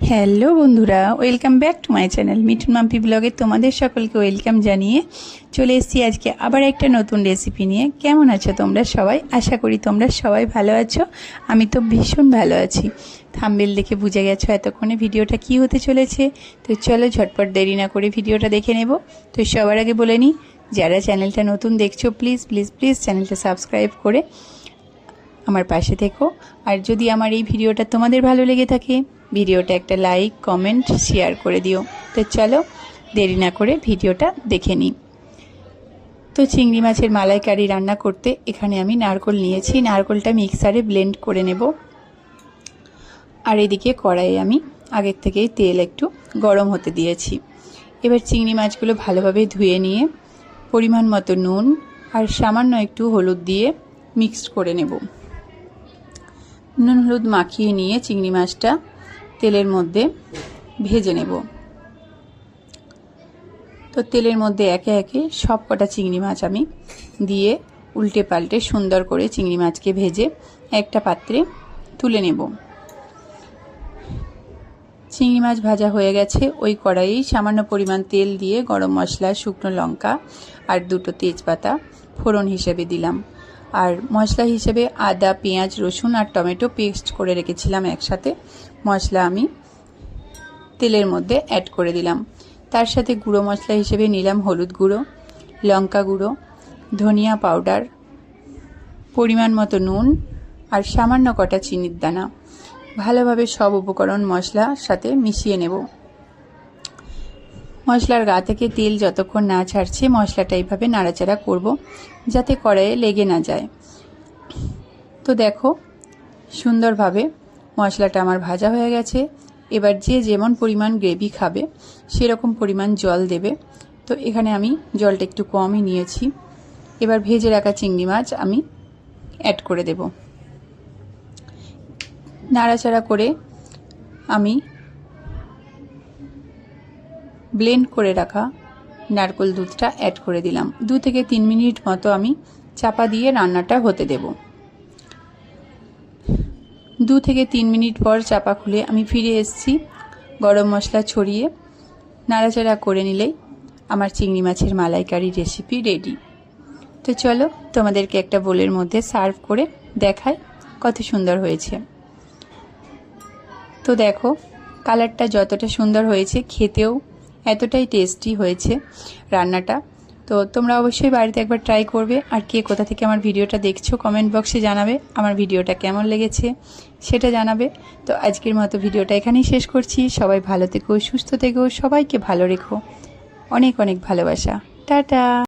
Hello বন্ধুরা, welcome back to my channel Mithun Mampi ব্লগে তোমাদের সকলকে ওয়েলকাম জানিয়ে চলে এসেছি আজকে আবার একটা নতুন রেসিপি নিয়ে। কেমন আছো তোমরা সবাই? আশা করি তোমরা সবাই ভালো আছো। আমি তো ভীষণ ভালো আছি। থাম্বনেল দেখে বুঝে গেছো এতক্ষণে ভিডিওটা কি হতে চলেছে। তো চলো ঝটপট দেরি না করে ভিডিওটা দেখে নেব। তো সবার আগে বলে নিই, যারা চ্যানেলটা নতুন দেখছো প্লিজ প্লিজ প্লিজ চ্যানেলটা সাবস্ক্রাইব করে আমার পাশে থেকো। আর যদি আমার এই ভিডিওটা তোমাদের ভালো লেগে থাকে, ভিডিওটা একটা লাইক কমেন্ট শেয়ার করে দিও। তো চলো দেরি না করে ভিডিওটা দেখে নিই। তো চিংড়ি মাছের মালাইকারি রান্না করতে এখানে আমি নারকেল নিয়েছি। নারকেলটা মিক্সারে ব্লেন্ড করে নেব। আর এদিকে কড়াইয়ে আমি আগের থেকেই তেল একটু গরম হতে দিয়েছি। এবার চিংড়ি মাছগুলো ভালোভাবে ধুয়ে নিয়ে পরিমাণ মতো নুন আর সামান্য একটু হলুদ দিয়ে মিক্সড করে নেব। নুন হলুদ মাখিয়ে নিয়ে চিংড়ি মাছটা তেলের মধ্যে ভেজে নেব। তো তেলের মধ্যে একে একে সব কটা চিংড়ি মাছ আমি দিয়ে উল্টে পাল্টে সুন্দর করে চিংড়ি মাছকে ভেজে একটা পাত্রে তুলে নেব। চিংড়ি মাছ ভাজা হয়ে গেছে। ওই কড়াইয়েই সামান্য পরিমাণ তেল দিয়ে গরম মশলা, শুকনো লঙ্কা আর দুটো তেজপাতা ফোড়ন হিসেবে দিলাম। আর মশলা হিসেবে আদা, পেঁয়াজ, রসুন আর টমেটো পেস্ট করে রেখেছিলাম একসাথে, মশলা আমি তেলের মধ্যে অ্যাড করে দিলাম। তার সাথে গুঁড়ো মশলা হিসেবে নিলাম হলুদ গুঁড়ো, লঙ্কা গুঁড়ো, ধনিয়া পাউডার, পরিমাণ মতো নুন আর সামান্য কটা চিনির দানা। ভালোভাবে সব উপকরণ মশলার সাথে মিশিয়ে নেব। মশলার গা থেকে তেল যতক্ষণ না ছাড়ছে মশলাটা এইভাবে নাড়াচাড়া করব, যাতে কড়াইয়ে লেগে না যায়। তো দেখো সুন্দরভাবে মশলাটা আমার ভাজা হয়ে গেছে। এবার যে যেমন পরিমাণ গ্রেভি খাবে সেরকম পরিমাণ জল দেবে। তো এখানে আমি জলটা একটু কমই নিয়েছি। এবার ভেজে রাখা চিংড়ি মাছ আমি অ্যাড করে দেব। নাড়াচাড়া করে আমি ব্লেন্ড করে রাখা নারকেল দুধটা অ্যাড করে দিলাম। 2 থেকে 3 মিনিট মতো আমি চাপা দিয়ে রান্নাটা হতে দেব। 2 থেকে 3 মিনিট পর চাপা খুলে আমি ফিরে এসেছি। গরম মশলা ছড়িয়ে নাড়াচাড়া করে নিলেই আমার চিংড়ি মাছের মালাইকারি রেসিপি রেডি। তো চলো তোমাদেরকে একটা বোলের মধ্যে সার্ভ করে দেখাই কত সুন্দর হয়েছে। তো দেখো কালারটা যতটা সুন্দর হয়েছে, খেতেও এতটাই টেস্টি হয়েছে রান্নাটা। তো তোমরা অবশ্যই বাড়িতে একবার ট্রাই করবে। আর কে কোথা থেকে আমার ভিডিওটা দেখছো কমেন্ট বক্সে জানাবে। আমার ভিডিওটা কেমন লেগেছে সেটা জানাবে। তো আজকের মতো ভিডিওটা এখানেই শেষ করছি। সবাই ভালো থেকো, সুস্থ থেকো, সবাইকে ভালো রেখো। অনেক অনেক ভালোবাসা। টাটা।